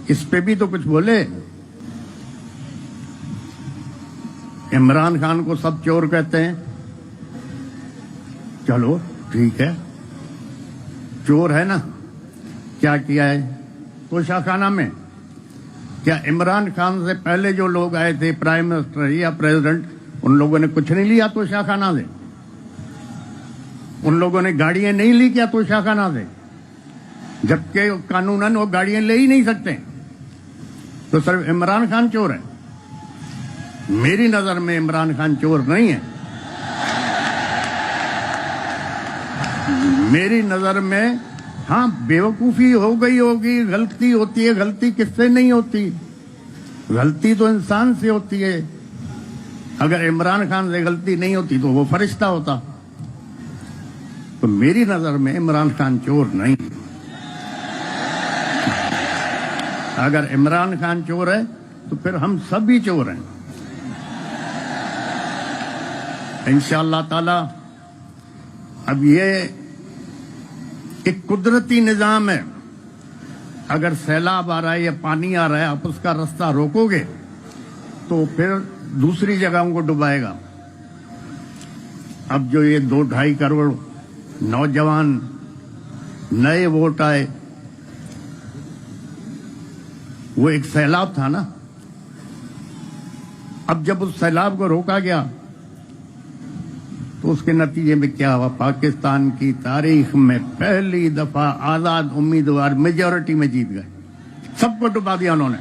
اس پہ بھی تو کچھ بولے. عمران خان کو سب چور کہتے ہیں. چلو ٹھیک ہے, چور ہے نا. کیا کیا ہے توشہ خانہ میں؟ کیا عمران خان سے پہلے جو لوگ آئے تھے پرائم منسٹر یا پریزیڈنٹ, ان لوگوں نے کچھ نہیں لیا توشہ خانہ سے؟ ان لوگوں نے گاڑیاں نہیں لی کیا توشہ خانہ سے؟ جبکہ قانوناً وہ گاڑیاں لے ہی نہیں سکتے. تو صرف عمران خان چور ہے؟ میری نظر میں عمران خان چور نہیں ہے. میری نظر میں ہاں بیوقوفی ہو گئی ہوگی, غلطی ہوتی ہے. غلطی کس سے نہیں ہوتی؟ غلطی تو انسان سے ہوتی ہے. اگر عمران خان سے غلطی نہیں ہوتی تو وہ فرشتہ ہوتا. تو میری نظر میں عمران خان چور نہیں. اگر عمران خان چور ہے تو پھر ہم سب بھی چور ہیں. انشاءاللہ تعالی اب یہ ایک قدرتی نظام ہے. اگر سیلاب آ رہا ہے یا پانی آ رہا ہے, آپ اس کا راستہ روکو گے تو پھر دوسری جگہوں کو ڈبائے گا. اب جو یہ 2-2.5 کروڑ نوجوان نئے ووٹ آئے, وہ ایک سیلاب تھا نا. اب جب اس سیلاب کو روکا گیا تو اس کے نتیجے میں کیا ہوا؟ پاکستان کی تاریخ میں پہلی دفعہ آزاد امیدوار میجورٹی میں جیت گئے. سب کو ڈبا دیا انہوں نے.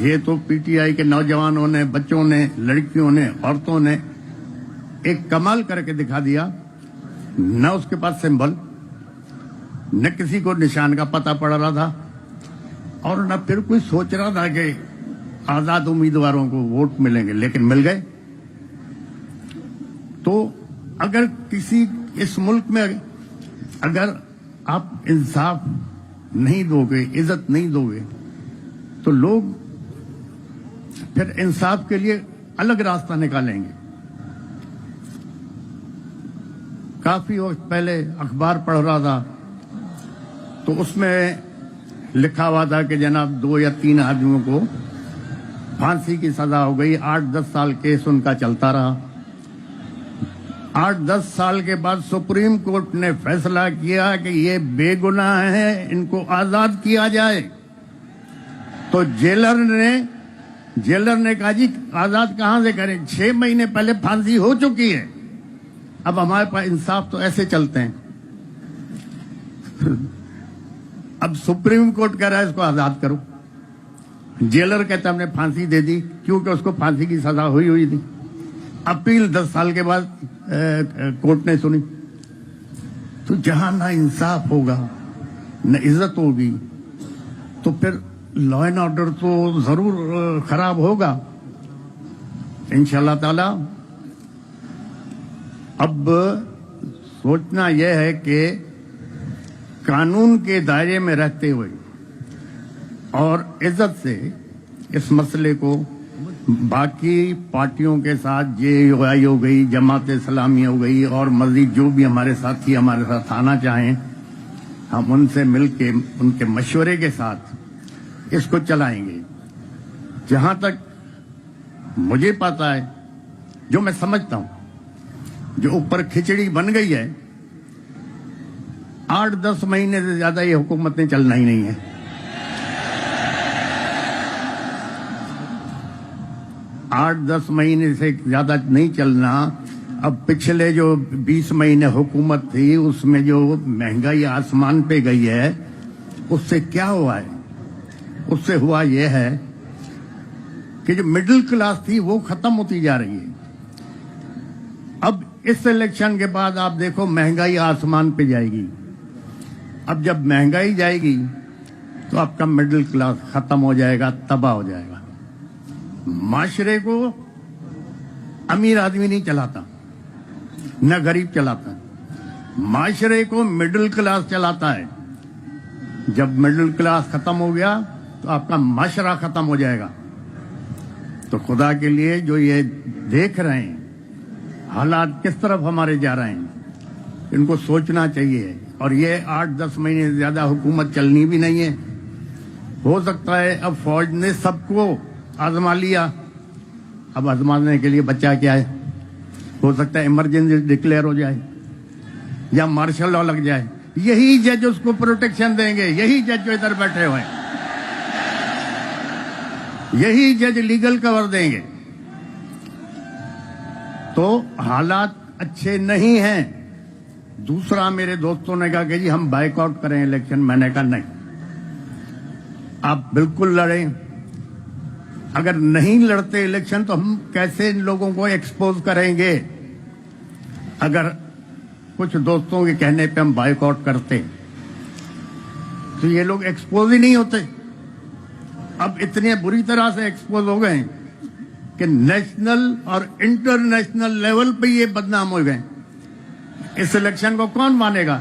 یہ تو پی ٹی آئی کے نوجوانوں نے, بچوں نے, لڑکیوں نے, عورتوں نے ایک کمال کر کے دکھا دیا. نہ اس کے پاس سمبل, نہ کسی کو نشان کا پتہ پڑ رہا تھا, اور نہ پھر کوئی سوچ رہا تھا کہ آزاد امیدواروں کو ووٹ ملیں گے, لیکن مل گئے. تو اگر کسی اس ملک میں اگر آپ انصاف نہیں دو گے, عزت نہیں دو گے, تو لوگ پھر انصاف کے لیے الگ راستہ نکالیں گے. کافی وقت پہلے اخبار پڑھ رہا تھا تو اس میں لکھا ہوا تھا کہ جناب 2 یا 3 آدمیوں کو پھانسی کی سزا ہو گئی. 8-10 سال کیس ان کا چلتا رہا. 8-10 سال کے بعد سپریم کورٹ نے فیصلہ کیا کہ یہ بے گناہ ہیں, ان کو آزاد کیا جائے. تو جیلر نے کہا جی آزاد کہاں سے کریں, 6 مہینے پہلے پھانسی ہو چکی ہے. اب ہمارے پاس انصاف تو ایسے چلتے ہیں. اب سپریم کورٹ کہہ رہا ہے اس کو آزاد کرو. جیلر کہتا ہم نے پھانسی دے دی کیونکہ اس کو پھانسی کی سزا ہوئی تھی. اپیل 10 سال کے بعد کورٹ نے سنی. تو جہاں نہ انصاف ہوگا نہ عزت ہوگی تو پھر لا اینڈ آرڈر تو ضرور خراب ہوگا. انشاءاللہ تعالی اب سوچنا یہ ہے کہ قانون کے دائرے میں رہتے ہوئے اور عزت سے اس مسئلے کو باقی پارٹیوں کے ساتھ جے یو آئی ہو گئی, جماعت اسلامی ہو گئی, اور مزید جو بھی ہمارے ساتھی ہمارے ساتھ آنا چاہیں, ہم ان سے مل کے ان کے مشورے کے ساتھ اس کو چلائیں گے. جہاں تک مجھے پتا ہے, جو میں سمجھتا ہوں, جو اوپر کھچڑی بن گئی ہے, 8-10 مہینے سے زیادہ یہ حکومتیں چلنا ہی نہیں ہے. 8-10 مہینے سے زیادہ نہیں چلنا. اب پچھلے جو 20 مہینے حکومت تھی اس میں جو مہنگائی آسمان پہ گئی ہے, اس سے کیا ہوا ہے؟ اس سے ہوا یہ ہے کہ جو مڈل کلاس تھی وہ ختم ہوتی جا رہی ہے. اب اس الیکشن کے بعد آپ دیکھو مہنگائی آسمان پہ جائے گی. اب جب مہنگائی جائے گی تو آپ کا مڈل کلاس ختم ہو جائے گا, تباہ ہو جائے گا. معاشرے کو امیر آدمی نہیں چلاتا, نہ غریب چلاتا, معاشرے کو مڈل کلاس چلاتا ہے. جب مڈل کلاس ختم ہو گیا تو آپ کا معاشرہ ختم ہو جائے گا. تو خدا کے لیے جو یہ دیکھ رہے ہیں حالات کس طرف ہمارے جا رہے ہیں, ان کو سوچنا چاہیے اور یہ 8-10 مہینے سے زیادہ حکومت چلنی بھی نہیں ہے. ہو سکتا ہے اب فوج نے سب کو آزما لیا, اب آزمانے کے لیے بچہ کیا ہے, ہو سکتا ہے ایمرجنسی ڈکلیئر ہو جائے یا مارشل لا لگ جائے. یہی جج اس کو پروٹیکشن دیں گے, یہی جج جو ادھر بیٹھے ہوئے ہیں, یہی جج لیگل کور دیں گے. تو حالات اچھے نہیں ہیں. دوسرا میرے دوستوں نے کہا کہ جی ہم بائیک آؤٹ کریں الیکشن. میں نے کہا نہیں, آپ بالکل لڑیں. اگر نہیں لڑتے الیکشن تو ہم کیسے ان لوگوں کو ایکسپوز کریں گے؟ اگر کچھ دوستوں کے کہنے پہ ہم بائیک آؤٹ کرتے تو یہ لوگ ایکسپوز ہی نہیں ہوتے. اب اتنے بری طرح سے ایکسپوز ہو گئے کہ نیشنل اور انٹرنیشنل لیول پہ یہ بدنام ہو گئے. اس الیکشن کو کون مانے گا؟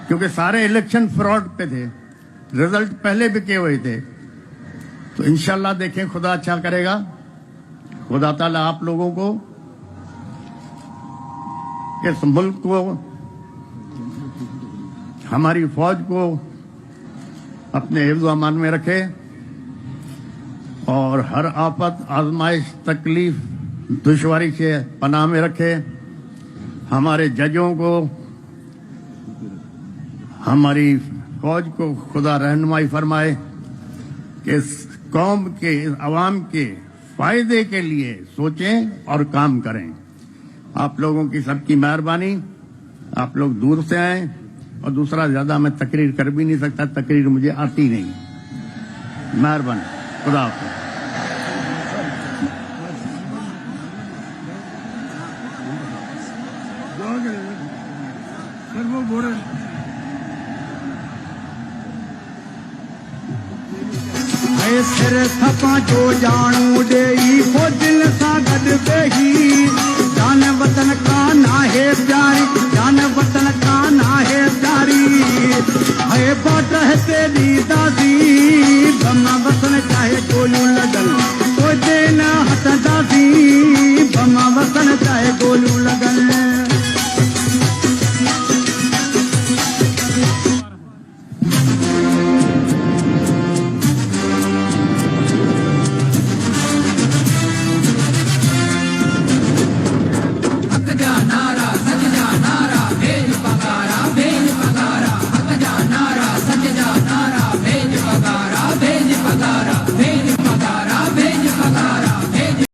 کیونکہ سارے الیکشن فراڈ پہ تھے, رزلٹ پہلے بھی کیے ہوئے تھے. تو انشاءاللہ دیکھیں, خدا اچھا کرے گا. خدا تعالیٰ آپ لوگوں کو, اس ملک کو, ہماری فوج کو اپنے حفظ و امان میں رکھے اور ہر آفت, آزمائش, تکلیف, دشواری سے پناہ میں رکھے. ہمارے ججوں کو, ہماری فوج کو خدا رہنمائی فرمائے کہ اس قوم کے, اس عوام کے فائدے کے لیے سوچیں اور کام کریں. آپ لوگوں کی سب کی مہربانی. آپ لوگ دور سے آئیں, اور دوسرا زیادہ میں تقریر کر بھی نہیں سکتا, تقریر مجھے آتی نہیں. مہربانی, خدا حافظ. سر تھپا جو جانو ڈے